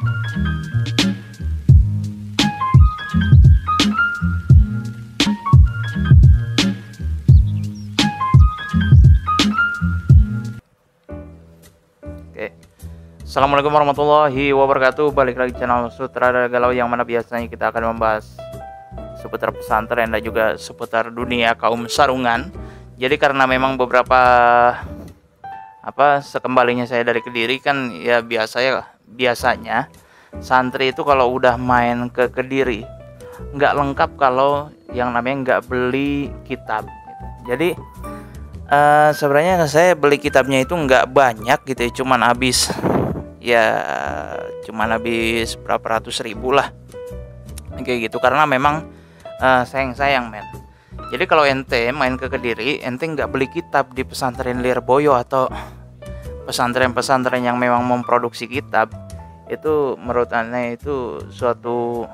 Oke. Assalamualaikum warahmatullahi wabarakatuh. Balik lagi channel Sutradara Galau, yang mana biasanya kita akan membahas seputar pesantren dan juga seputar dunia kaum sarungan. Jadi karena memang beberapa sekembalinya saya dari Kediri kan ya biasanya santri itu kalau udah main ke Kediri nggak lengkap kalau yang namanya nggak beli kitab gitu. Jadi sebenarnya saya beli kitabnya itu nggak banyak gitu ya, cuman habis berapa ratus ribu lah kayak gitu, karena memang sayang men. Jadi kalau ente main ke Kediri, ente nggak beli kitab di pesantren Lirboyo atau pesantren-pesantren yang memang memproduksi kitab, itu menurut aneh itu suatu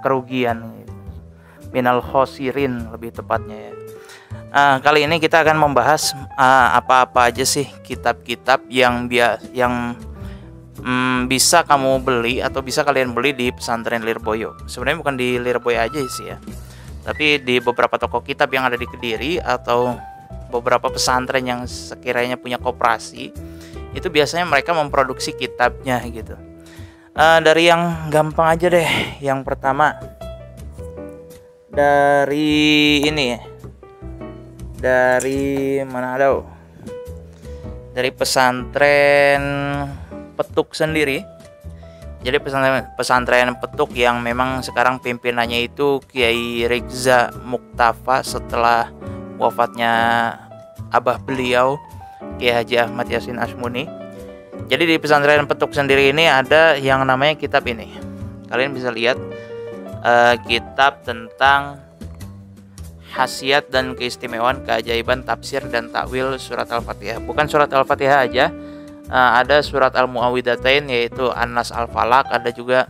kerugian, minal khosirin lebih tepatnya ya. Kali ini kita akan membahas apa-apa aja sih kitab-kitab yang bisa kamu beli atau bisa kalian beli di pesantren Lirboyo. Sebenarnya bukan di Lirboyo aja sih ya, tapi di beberapa toko kitab yang ada di Kediri atau beberapa pesantren yang sekiranya punya koperasi, itu biasanya mereka memproduksi kitabnya gitu. Dari yang gampang aja deh. Yang pertama dari ini ya, dari mana ada? Dari pesantren Petuk sendiri. Jadi pesantren Petuk yang memang sekarang pimpinannya itu Kiai Rizza Muktafa setelah wafatnya abah beliau Kiai Haji Ahmad Yasin Asmuni. Jadi di pesantren Petuk sendiri ini ada yang namanya kitab ini. Kalian bisa lihat kitab tentang khasiat dan keistimewaan, keajaiban, tafsir dan takwil surat Al-Fatihah. Bukan surat Al-Fatihah aja, ada surat Al-Muawwidzatain yaitu An-Nas Al-Falaq, ada juga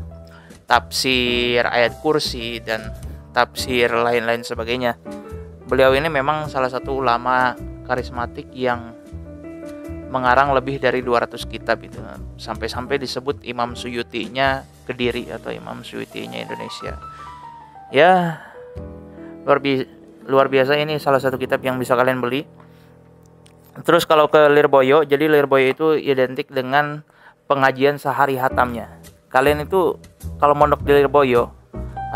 tafsir ayat kursi dan tafsir lain-lain sebagainya. Beliau ini memang salah satu ulama karismatik yang mengarang lebih dari 200 kitab itu. Sampai-sampai disebut Imam Suyutinya Kediri atau Imam Suyutinya Indonesia. Ya, luar biasa, ini salah satu kitab yang bisa kalian beli. Terus kalau ke Lirboyo, jadi Lirboyo itu identik dengan pengajian sehari hatamnya. Kalian itu kalau mondok di Lirboyo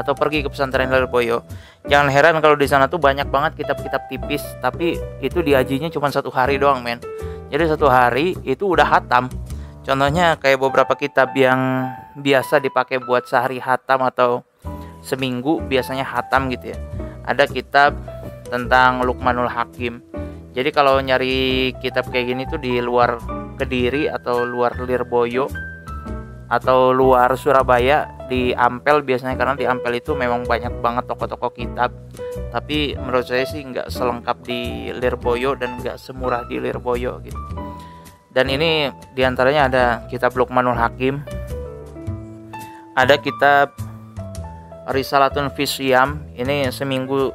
atau pergi ke pesantren Lirboyo, jangan heran kalau di sana tuh banyak banget kitab-kitab tipis, tapi itu diajinya cuma 1 hari doang men. Jadi 1 hari itu udah hatam. Contohnya kayak beberapa kitab yang biasa dipakai buat sehari hatam atau seminggu biasanya hatam gitu ya. Ada kitab tentang Luqmanul Hakim. Jadi kalau nyari kitab kayak gini tuh di luar Kediri atau luar Lirboyo atau luar Surabaya, di Ampel biasanya, karena di Ampel itu memang banyak banget toko-toko kitab. Tapi menurut saya sih nggak selengkap di Lirboyo dan nggak semurah di Lirboyo gitu. Dan ini diantaranya ada kitab Luqmanul Hakim, ada kitab Risalatun Fisyam, ini seminggu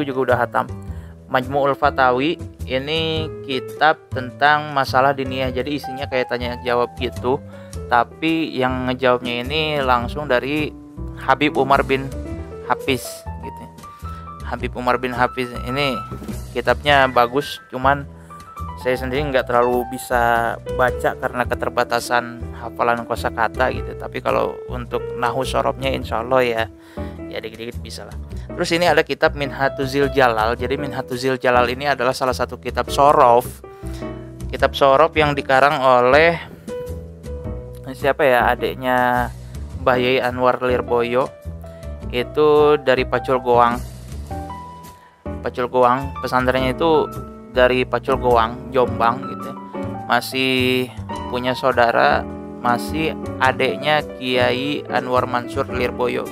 juga udah hatam. Majmu'ul Fatawi, ini kitab tentang masalah diniyah, jadi isinya kayak tanya jawab gitu, tapi yang ngejawabnya ini langsung dari Habib Umar bin Hafiz gitu. Habib Umar bin Hafiz ini kitabnya bagus, cuman saya sendiri nggak terlalu bisa baca karena keterbatasan hafalan kosakata gitu. Tapi kalau untuk nahwu sorobnya insya Allah ya dikit-dikit bisa lah. Terus ini ada kitab Minhatuzil Jalal. Jadi Minhatuzil Jalal ini adalah salah satu kitab sorof. Kitab sorof yang dikarang oleh siapa ya, adiknya Mbah Yai Anwar Lirboyo. Itu dari Pacul Goang. Pesantrennya itu dari Pacul Goang, Jombang gitu. Masih punya saudara, masih adiknya Kiai Anwar Mansur Lirboyo.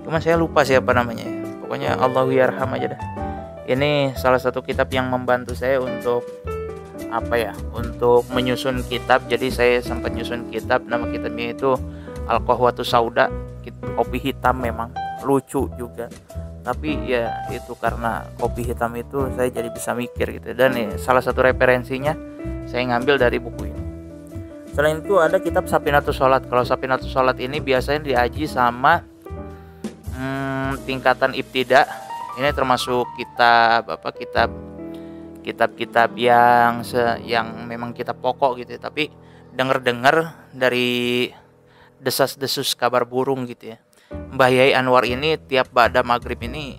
Cuma saya lupa siapa namanya. Pokoknya Allahu yarham aja dah. Ini salah satu kitab yang membantu saya untuk untuk menyusun kitab. Jadi saya sempat nyusun kitab, nama kitabnya itu Al-Qahwatu Sauda, kopi hitam, memang lucu juga. Tapi ya itu karena kopi hitam itu saya jadi bisa mikir gitu. Dan salah satu referensinya saya ngambil dari buku ini. Selain itu ada kitab Safinatus Shalat. Kalau Safinatus Shalat ini biasanya diaji sama tingkatan ibtida. Ini termasuk kitab-kitab yang memang kitab pokok gitu ya. Tapi dengar-dengar dari desas-desus kabar burung gitu ya, Mbah Yai Anwar ini tiap ba'da maghrib ini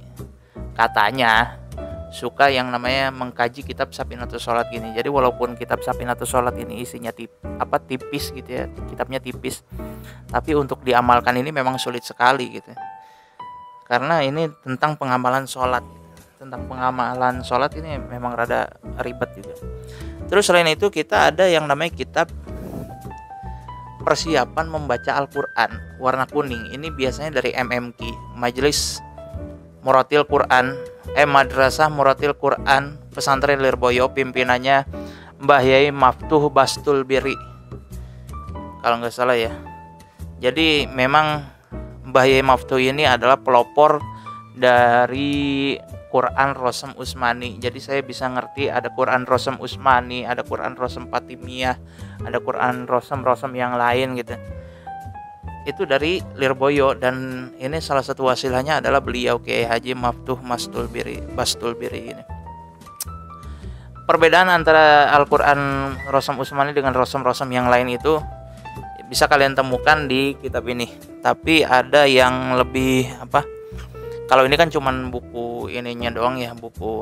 katanya suka yang namanya mengkaji kitab Safinatus Shalat gini. Jadi walaupun kitab Safinatus Shalat ini isinya tipis gitu ya, kitabnya tipis, tapi untuk diamalkan ini memang sulit sekali gitu. Karena ini tentang pengamalan sholat. Tentang pengamalan sholat ini memang rada ribet juga. Terus selain itu kita ada yang namanya kitab persiapan membaca Al-Quran warna kuning. Ini biasanya dari MMQ, Majelis Muratil Quran, Madrasah Muratil Quran Pesantren Lirboyo, pimpinannya Mbah Yai Maftuh Bastul Biri kalau nggak salah ya. Jadi memang Mbah Yai Maftuh ini adalah pelopor dari Quran Rosem Usmani. Jadi saya bisa ngerti ada Quran Rosem Usmani, ada Quran Rosem Fatimiyah, ada Quran Rosem yang lain gitu. Itu dari Lirboyo, dan ini salah satu wasilahnya adalah beliau Kiai Haji Maftuh Bastul Biri ini. Perbedaan antara Al-Quran Rosem Usmani dengan Rosem yang lain itu bisa kalian temukan di kitab ini. Tapi ada yang lebih kalau ini kan cuman buku ininya doang ya, buku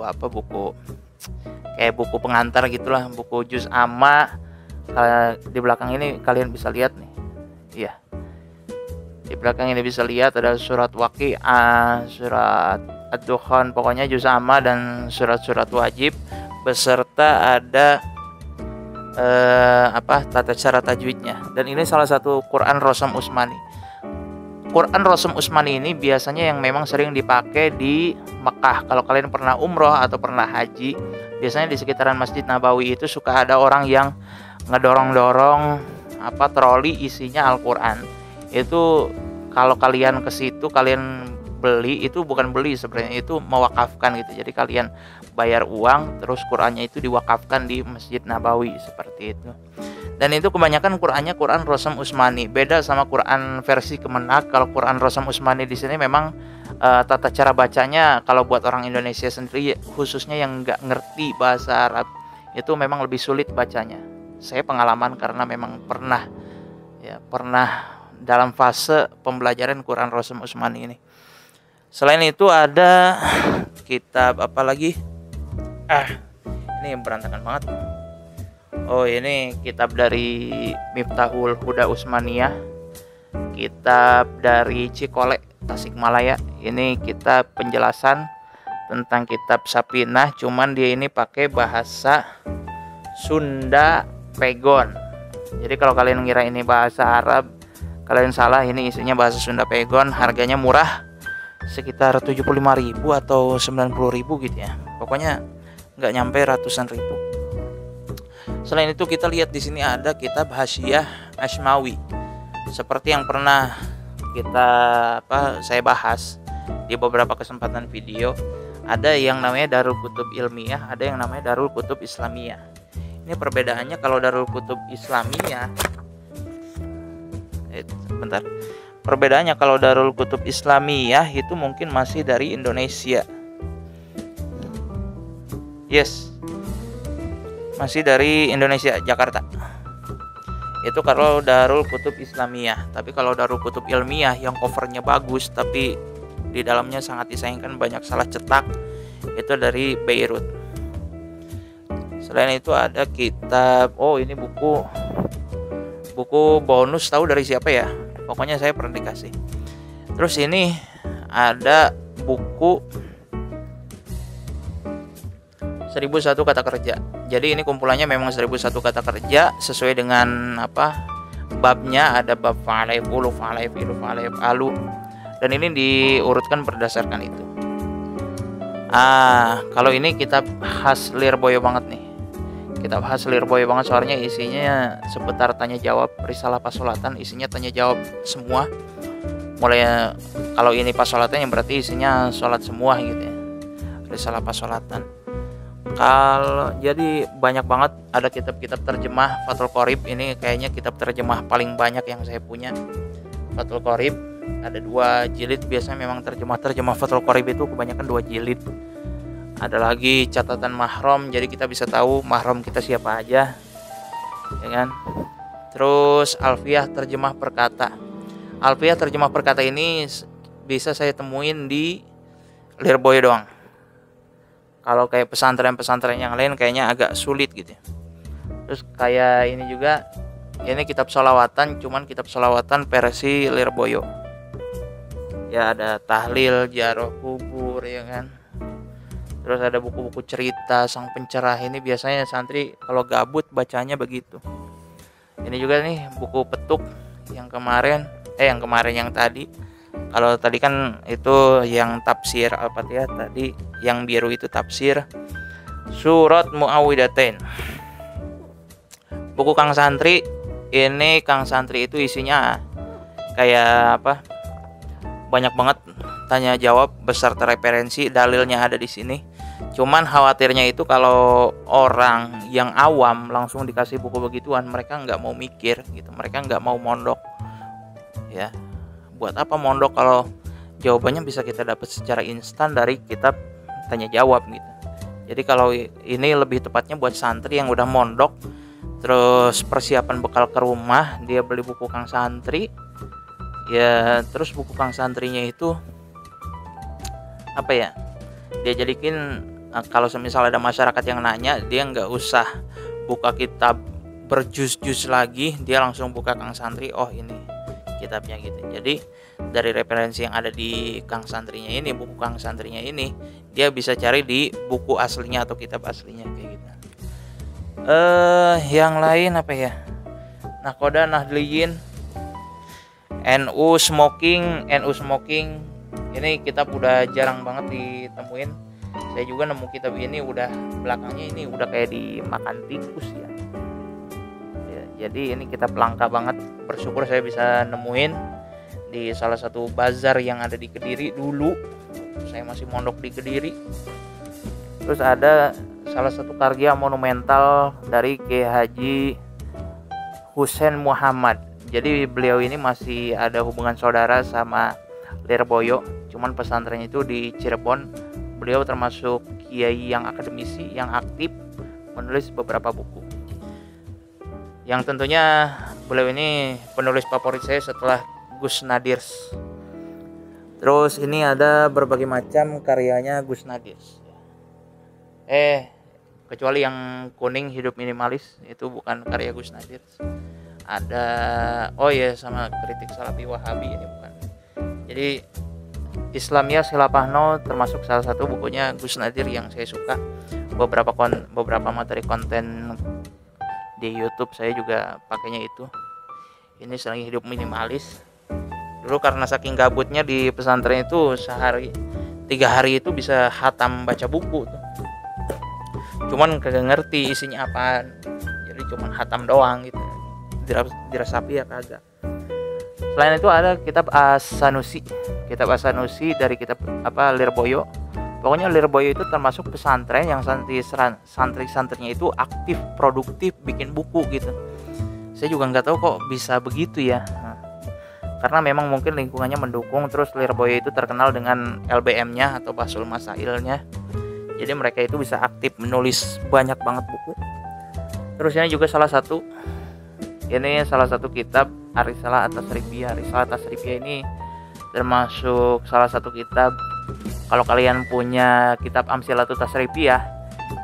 kayak buku pengantar gitulah, buku juz amma. Di belakang ini kalian bisa lihat nih. Iya. Di belakang ini bisa lihat ada surat Waqi'ah, surat Ad-Dukhan, pokoknya juz amma dan surat-surat wajib, beserta ada tata cara tajwidnya. Dan ini salah satu Quran Rosem Usmani. Quran Rosem Usmani ini biasanya yang memang sering dipakai di Mekah. Kalau kalian pernah umroh atau pernah haji, biasanya di sekitaran Masjid Nabawi itu suka ada orang yang ngedorong-dorong troli isinya Al-Quran. Itu kalau kalian ke situ kalian beli, itu bukan beli sebenarnya, itu mewakafkan gitu. Jadi kalian bayar uang, terus Qurannya itu diwakafkan di Masjid Nabawi seperti itu. Dan itu kebanyakan Qurannya Quran Rosem Usmani. Beda sama Quran versi Kemenak. Kalau Quran Rosem Usmani di sini memang tata cara bacanya kalau buat orang Indonesia sendiri, khususnya yang nggak ngerti bahasa Arab, itu memang lebih sulit bacanya. Saya pengalaman karena memang pernah dalam fase pembelajaran Quran Rosem Usmani ini. Selain itu ada kitab apa lagi? Ini berantakan banget. Oh, ini kitab dari Miftahul Huda Usmaniyah, kitab dari Cikole Tasikmalaya. Ini kitab penjelasan tentang kitab Sapinah, cuman dia ini pakai bahasa Sunda Pegon. Jadi kalau kalian ngira ini bahasa Arab, kalian salah, ini isinya bahasa Sunda Pegon. Harganya murah, sekitar 75.000 atau 90.000 gitu ya. Pokoknya nggak nyampe ratusan ribu. Selain itu kita lihat di sini ada kitab Hasyiah Ashmawi. Seperti yang pernah saya bahas di beberapa kesempatan video, ada yang namanya Darul Kutub Ilmiah, ada yang namanya Darul Kutub Islamiyah. Ini perbedaannya, kalau Darul Kutub Islamiyah perbedaannya kalau Darul Kutub Islamiyah itu mungkin masih dari Indonesia. Yes, masih dari Indonesia, Jakarta. Itu kalau Darul Kutub Islamiyah. Tapi kalau Darul Kutub Ilmiah yang covernya bagus tapi di dalamnya sangat disayangkan banyak salah cetak, itu dari Beirut. Selain itu ada kitab, ini buku bonus, tahu dari siapa ya? Pokoknya saya pernah dikasih. Terus ini ada buku 1001 kata kerja. Jadi ini kumpulannya memang 1001 kata kerja sesuai dengan babnya. Ada bab fa'ala yaf'ulu, fa'ala yafi'lu, fa'ala yaf'alu. Dan ini diurutkan berdasarkan itu. Kalau ini kitab khas Lirboyo banget nih. Kitab khas Lirboyo banget, soalnya isinya seputar tanya jawab risalah pasolatan, isinya tanya jawab semua. Mulai kalau ini pasolatan yang berarti isinya sholat semua gitu ya. Risalah pasolatan. Kalau jadi banyak banget ada kitab-kitab terjemah Fathul Qorib. Ini kayaknya kitab terjemah paling banyak yang saya punya. Fathul Qorib ada 2 jilid. Biasanya memang terjemah Fathul Qorib itu kebanyakan 2 jilid. Ada lagi catatan mahram, jadi kita bisa tahu mahram kita siapa aja, ya kan. Terus Alfiyah terjemah perkata. Alfiyah terjemah perkata ini bisa saya temuin di Lirboyo doang. Kalau kayak pesantren-pesantren yang lain kayaknya agak sulit gitu. Terus kayak ini juga, ini kitab sholawatan, cuman kitab sholawatan versi Lirboyo. Ya ada tahlil, jaroh kubur, ya kan. Terus ada buku-buku cerita sang pencerah. Ini biasanya santri kalau gabut bacanya begitu. Ini juga nih buku petuk yang yang tadi. Kalau tadi kan itu yang tafsir Al-Fatihah, tadi yang biru itu tafsir Surat Muawwidatain. Buku Kang Santri, ini Kang Santri itu isinya kayak apa? Banyak banget tanya jawab beserta referensi, dalilnya ada di sini. Cuman khawatirnya itu kalau orang yang awam langsung dikasih buku begituan, mereka nggak mau mikir gitu, mereka nggak mau mondok. Ya, buat apa mondok kalau jawabannya bisa kita dapat secara instan dari kitab tanya jawab gitu. Jadi kalau ini lebih tepatnya buat santri yang udah mondok, terus persiapan bekal ke rumah, dia beli buku Kang Santri. Ya, terus buku Kang Santrinya itu apa ya? Dia jadikan kalau semisal ada masyarakat yang nanya, dia nggak usah buka kitab berjus-jus lagi, dia langsung buka Kang Santri, oh ini kitabnya gitu. Jadi dari referensi yang ada di Kang Santrinya ini, buku Kang Santrinya ini, dia bisa cari di buku aslinya atau kitab aslinya kayak gitu. Yang lain apa ya? Nakoda Nahdliyin, NU Smoking. Ini kitab udah jarang banget ditemuin. Saya juga nemu kitab ini udah belakangnya ini udah kayak dimakan tikus ya. Jadi ini kitab langka banget. Bersyukur saya bisa nemuin di salah satu bazar yang ada di Kediri dulu. Saya masih mondok di Kediri. Terus ada salah satu karya monumental dari Kiai Haji Husein Muhammad. Jadi beliau ini masih ada hubungan saudara sama Lirboyo, cuman pesantrennya itu di Cirebon. Beliau termasuk kiai yang akademisi yang aktif menulis beberapa buku. Yang tentunya beliau ini penulis favorit saya setelah Gus Nadir. Terus ini ada berbagai macam karyanya Gus Nadir. Kecuali yang kuning Hidup Minimalis, itu bukan karya Gus Nadir. Ada sama Kritik Salafi Wahabi, ini bukan. Jadi Islamiyah Khilafah termasuk salah satu bukunya Gus Nadir yang saya suka. Beberapa materi konten di YouTube saya juga pakainya itu. Ini selain Hidup Minimalis. Dulu karena saking gabutnya di pesantren itu 3 hari itu bisa khatam baca buku tuh. Cuman kagak ngerti isinya apaan. Jadi cuman khatam doang gitu. Diresapi ya kagak. Selain itu ada kitab As-Sanusi. Kitab As-Sanusi dari kitab Lirboyo. Pokoknya Lirboyo itu termasuk pesantren yang santri-santrinya itu aktif, produktif, bikin buku gitu. Saya juga nggak tahu kok bisa begitu ya. Karena memang mungkin lingkungannya mendukung. Terus Lirboyo itu terkenal dengan LBM-nya atau Basul Masailnya. Jadi mereka itu bisa aktif menulis banyak banget buku. Terus ini juga salah satu kitab Risalah At-Tasrifiyah. Risalah At-Tasrifiyah ini termasuk salah satu kitab. Kalau kalian punya kitab Amsilatut Tasrifiyah,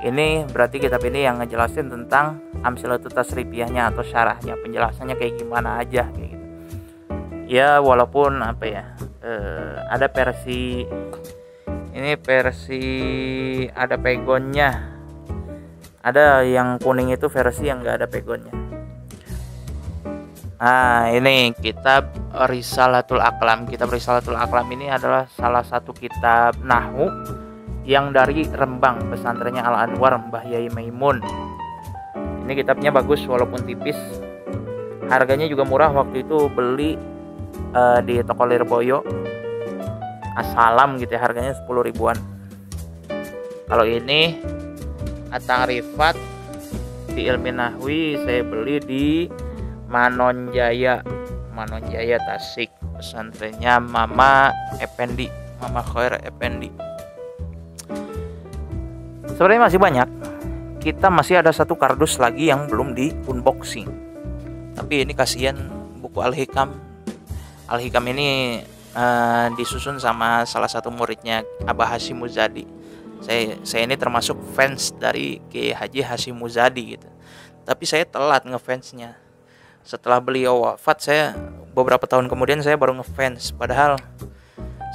ini berarti kitab ini yang ngejelasin tentang Amsilatut Tasrifiyahnya atau syarahnya, penjelasannya kayak gimana aja kayak gitu. Ya walaupun ada versi ada pegonnya. Ada yang kuning itu versi yang enggak ada pegonnya. Ini kitab Risalatul Aqlam. Kitab Risalatul Aqlam ini adalah salah satu kitab nahwu yang dari Rembang, pesantrennya Al Anwar Mbah Yai Maimun. Ini kitabnya bagus walaupun tipis. Harganya juga murah, waktu itu beli di toko Lirboyo. Assalam gitu ya, harganya 10 ribuan. Kalau ini At-Ta'rifat di Ilmi Nahwi saya beli di Manonjaya Tasik, pesantrennya Mama Khair Effendi. Sebenarnya masih banyak. Kita masih ada satu kardus lagi yang belum di unboxing. Tapi ini kasihan, buku Al-Hikam. Al-Hikam ini disusun sama salah satu muridnya Abah Hashim Muzadi. Saya ini termasuk fans dari Kiai Haji Hashim Muzadi gitu. Tapi saya telat ngefansnya. Setelah beliau wafat, saya beberapa tahun kemudian saya baru ngefans. Padahal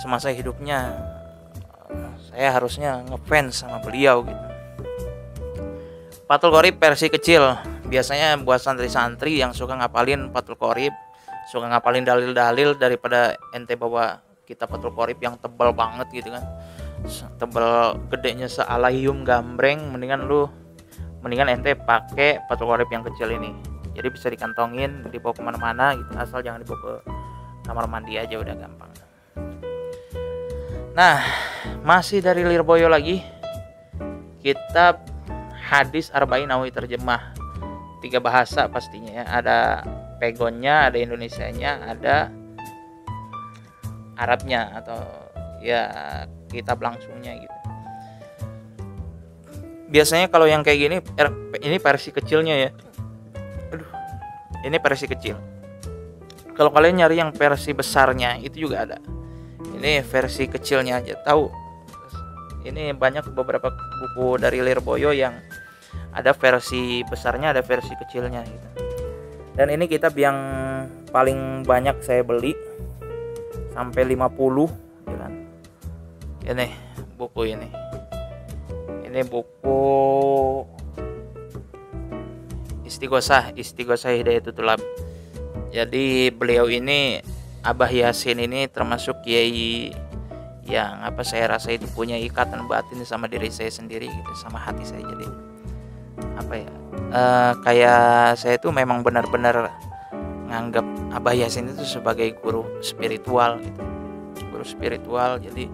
semasa hidupnya saya harusnya ngefans sama beliau gitu. Fathul Qorib versi kecil. Biasanya buat santri-santri yang suka ngapalin Fathul Qorib, suka ngapalin dalil-dalil, daripada ente bawa kitab Fathul Qorib yang tebal banget gitu kan. Tebal gedenya sealayum gambreng, mendingan ente pakai Fathul Qorib yang kecil ini. Jadi bisa dikantongin, dibawa kemana-mana gitu, asal jangan dibawa ke kamar mandi aja, udah gampang. Nah, masih dari Lirboyo lagi, kitab Hadis Arba'in Nawawi terjemah, 3 bahasa pastinya ya. Ada Pegonnya, ada Indonesianya, ada Arabnya atau ya kitab langsungnya gitu. Biasanya kalau yang kayak gini, ini versi kecilnya ya. Ini versi kecil. Kalau kalian nyari yang versi besarnya itu juga ada. Ini versi kecilnya aja. Tahu? Ini banyak beberapa buku dari Lirboyo yang ada versi besarnya, ada versi kecilnya gitu. Dan ini kitab yang paling banyak saya beli, sampai 50 gitu kan. Ini buku ini. Ini buku Istighosah Hidayatul Tulab. Jadi beliau ini, Abah Yasin ini termasuk kiai yang saya rasa itu punya ikatan batin sama diri saya sendiri gitu, sama hati saya. Jadi kayak saya itu memang benar-benar nganggap Abah Yasin itu sebagai guru spiritual gitu. Guru spiritual. Jadi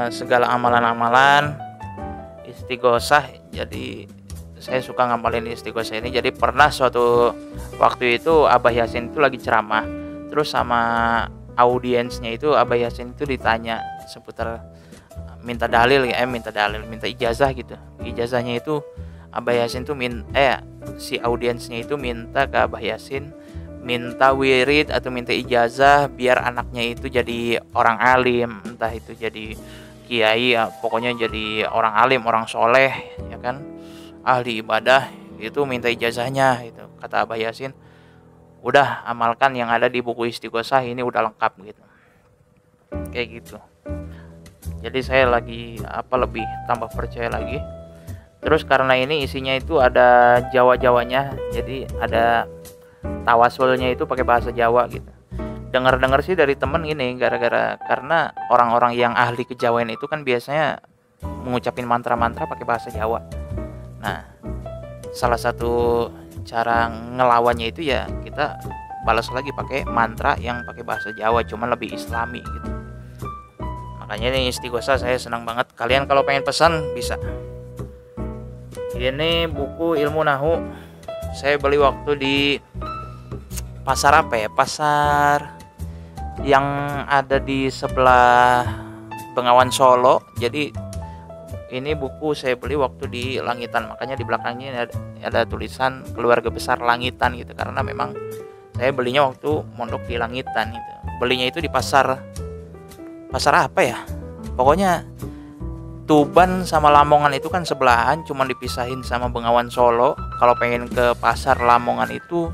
segala amalan-amalan istighosah, jadi saya suka ngamalin istighosah ini. Jadi pernah suatu waktu itu Abah Yasin itu lagi ceramah, terus sama audiensnya itu Abah Yasin itu ditanya seputar minta ijazah gitu. Ijazahnya itu Abah Yasin tuh si audiensnya itu minta ke Abah Yasin minta wirid atau minta ijazah biar anaknya itu jadi orang alim, entah itu jadi kiai ya, pokoknya jadi orang alim, orang soleh ya kan, ahli ibadah, itu minta ijazahnya itu. Kata Abah Yasin, udah amalkan yang ada di buku Istighosah ini, udah lengkap gitu. Kayak gitu. Jadi saya lagi lebih tambah percaya lagi. Terus karena ini isinya itu ada Jawa-Jawanya, jadi ada tawasulnya itu pakai bahasa Jawa gitu. Dengar-dengar sih dari temen ini, karena orang-orang yang ahli kejawen itu kan biasanya mengucapin mantra-mantra pakai bahasa Jawa. Nah, salah satu cara ngelawannya itu ya kita balas lagi pakai mantra yang pakai bahasa Jawa, cuman lebih islami gitu. Makanya ini Istighosah saya senang banget. Kalian kalau pengen pesan bisa. Ini buku ilmu nahu saya beli waktu di pasar pasar yang ada di sebelah Bengawan Solo. Jadi ini buku saya beli waktu di Langitan, makanya di belakangnya ada tulisan Keluarga Besar Langitan gitu, karena memang saya belinya waktu mondok di Langitan gitu. Belinya itu di pasar apa ya, pokoknya Tuban sama Lamongan itu kan sebelahan, cuma dipisahin sama Bengawan Solo. Kalau pengen ke pasar Lamongan itu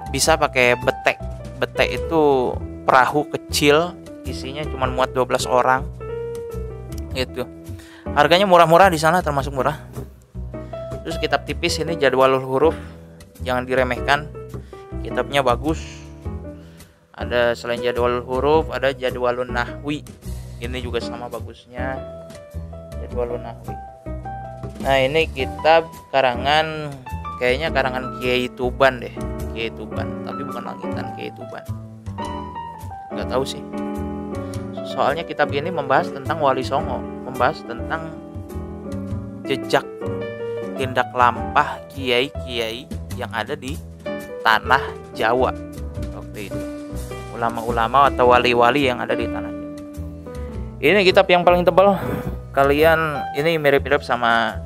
bisa pakai betek. Betek itu perahu kecil, isinya cuma muat 12 orang gitu. Harganya murah-murah di sana, termasuk murah. Terus kitab tipis ini Jadwalul Huruf, jangan diremehkan. Kitabnya bagus. Ada selain Jadwalul Huruf, ada Jadwalun Nahwi. Ini juga sama bagusnya. Jadwalun Nahwi. Nah, ini kitab kayaknya karangan Kiai Tuban deh. Kiai Tuban, tapi bukan Langitan, Kiai Tuban. Nggak tahu sih. Soalnya kitab ini membahas tentang Wali Songo, membahas tentang jejak tindak lampah kiai-kiai yang ada di tanah Jawa waktu itu, ulama-ulama atau wali-wali yang ada di tanah Jawa. Ini kitab yang paling tebal. Kalian ini mirip-mirip sama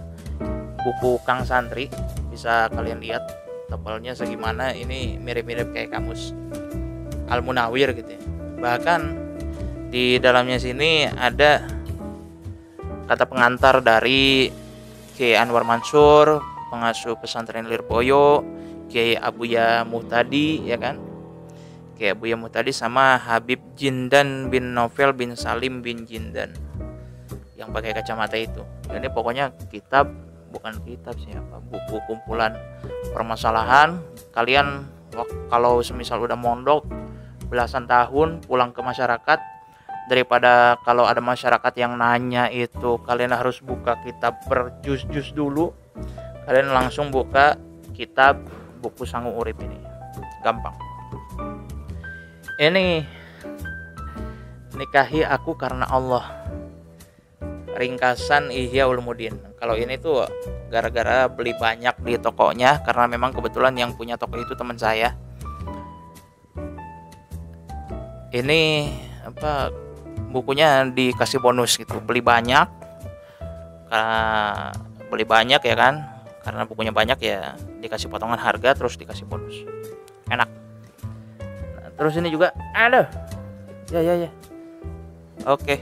buku Kang Santri, bisa kalian lihat tebalnya segimana. Ini mirip-mirip kayak kamus Al-Munawwir gitu ya. Bahkan di dalamnya sini ada kata pengantar dari Kiai Anwar Mansur, pengasuh pesantren Lirboyo, Kiai Abuya Muhtadi, ya kan? Kiai Abuya Muhtadi sama Habib Jindan bin Novel bin Salim bin Jindan yang pakai kacamata itu. Ini pokoknya kitab, bukan kitab siapa, buku kumpulan permasalahan. Kalian kalau semisal udah mondok belasan tahun pulang ke masyarakat, daripada kalau ada masyarakat yang nanya itu kalian harus buka kitab berjus-jus dulu, kalian langsung buka kitab buku Sangu Urip ini, gampang. Ini Nikahi Aku Karena Allah, ringkasan Ihya Ulumuddin. Kalau ini tuh gara-gara beli banyak di tokonya, karena memang kebetulan yang punya toko itu teman saya. Ini apa, bukunya dikasih bonus gitu, beli banyak ya kan, karena bukunya banyak ya dikasih potongan harga terus dikasih bonus, enak. Nah, terus ini juga ada ya oke,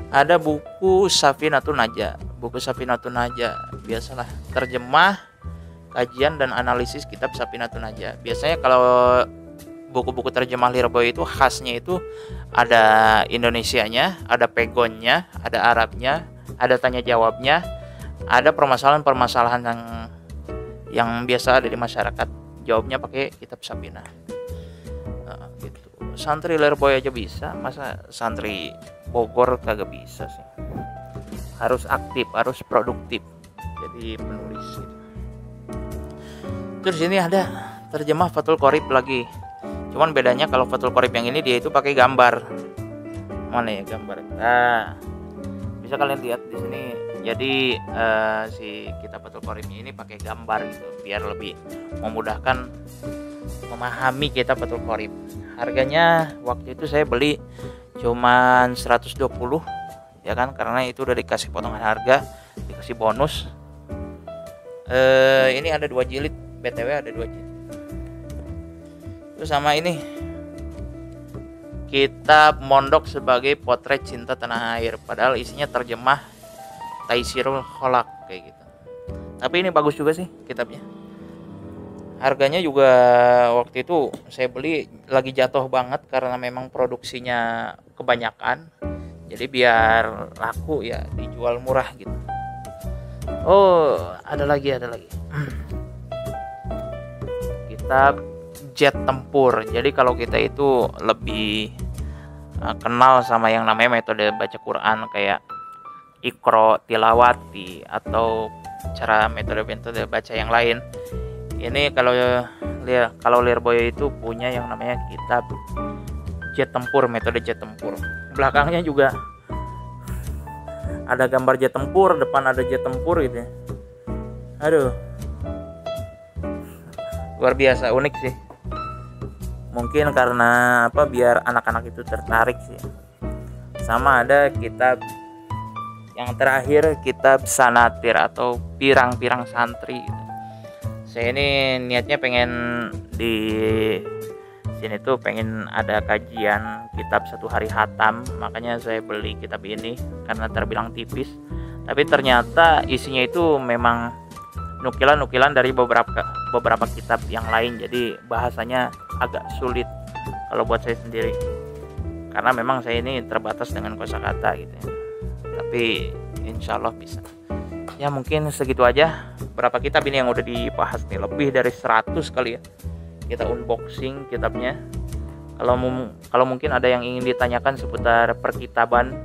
ada buku Safinatun Najah. Buku Safinatun Najah biasalah terjemah, kajian dan analisis kitab Safinatun Najah. Biasanya kalau buku-buku terjemah Lirboyo itu khasnya itu ada Indonesianya, ada pegonnya, ada Arabnya, ada tanya jawabnya, ada permasalahan-permasalahan yang biasa ada di masyarakat, jawabnya pakai kitab Safinah. Nah, gitu. Santri Lirboyo aja bisa, masa santri Bogor kagak bisa sih? Harus aktif, harus produktif jadi penulis gitu. Terus ini ada terjemah Fathul Qorib lagi. Cuman bedanya kalau Fathul Qorib yang ini dia itu pakai gambar. Mana ya gambar? Nah, bisa kalian lihat di sini. Jadi si kitab Fathul Qorib ini pakai gambar gitu, biar lebih memudahkan memahami kitab Fathul Qorib. Harganya waktu itu saya beli cuman 120 ya kan, karena itu udah dikasih potongan harga, dikasih bonus. Ini ada 2 jilid, BTW ada 2 jilid. Terus sama ini kitab Mondok Sebagai Potret Cinta Tanah Air, padahal isinya terjemah Taisirul Kholaq kayak gitu. Tapi ini bagus juga sih kitabnya. Harganya juga waktu itu saya beli lagi jatuh banget karena memang produksinya kebanyakan. Jadi biar laku ya dijual murah gitu. Oh, ada lagi. Kitab Jet Tempur. Jadi kalau kita itu lebih kenal sama yang namanya metode baca Quran kayak Iqra, Tilawati, atau cara metode baca yang lain. Ini kalau Lirboyo itu punya yang namanya kitab Jet Tempur, metode Jet Tempur. Belakangnya juga ada gambar jet tempur, depan ada jet tempur gitu ya. Aduh, luar biasa, unik sih. Mungkin karena apa, biar anak-anak itu tertarik sih. Sama ada kitab yang terakhir, kitab Sanatir atau Pirang-pirang Santri gitu. Saya ini niatnya pengen di sini tuh pengen ada kajian kitab 1 hari hatam, makanya saya beli kitab ini karena terbilang tipis, tapi ternyata isinya itu memang nukilan-nukilan dari beberapa kitab yang lain, jadi bahasanya agak sulit kalau buat saya sendiri karena memang saya ini terbatas dengan kosakata gitu ya. Tapi insya Allah bisa. Ya mungkin segitu aja. Berapa kitab ini yang udah dibahas nih? Lebih dari 100 kali ya kita unboxing kitabnya. Kalau mungkin ada yang ingin ditanyakan seputar perkitaban,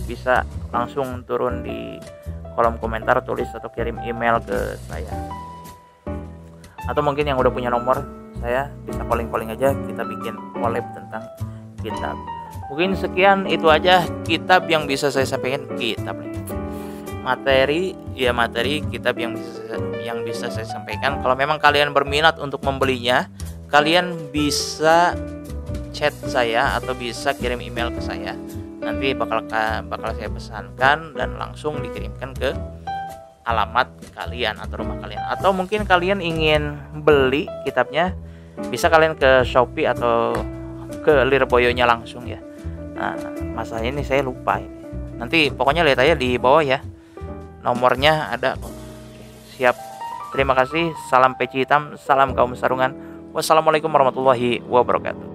bisa langsung turun di kolom komentar, tulis atau kirim email ke saya. Atau mungkin yang udah punya nomor saya, bisa calling aja, kita bikin collab tentang kitab. Mungkin sekian itu aja kitab yang bisa saya sampaikan. materi kitab yang bisa saya sampaikan. Kalau memang kalian berminat untuk membelinya, kalian bisa chat saya atau bisa kirim email ke saya. Nanti bakal saya pesankan dan langsung dikirimkan ke alamat kalian atau rumah kalian. Atau mungkin kalian ingin beli kitabnya, bisa kalian ke Shopee atau ke Lirboyo-nya langsung ya. Nah, masalah ini saya lupa ini. Nanti pokoknya lihat aja di bawah ya. Nomornya ada kok. Siap. Terima kasih. Salam peci hitam, salam kaum sarungan. Wassalamualaikum warahmatullahi wabarakatuh.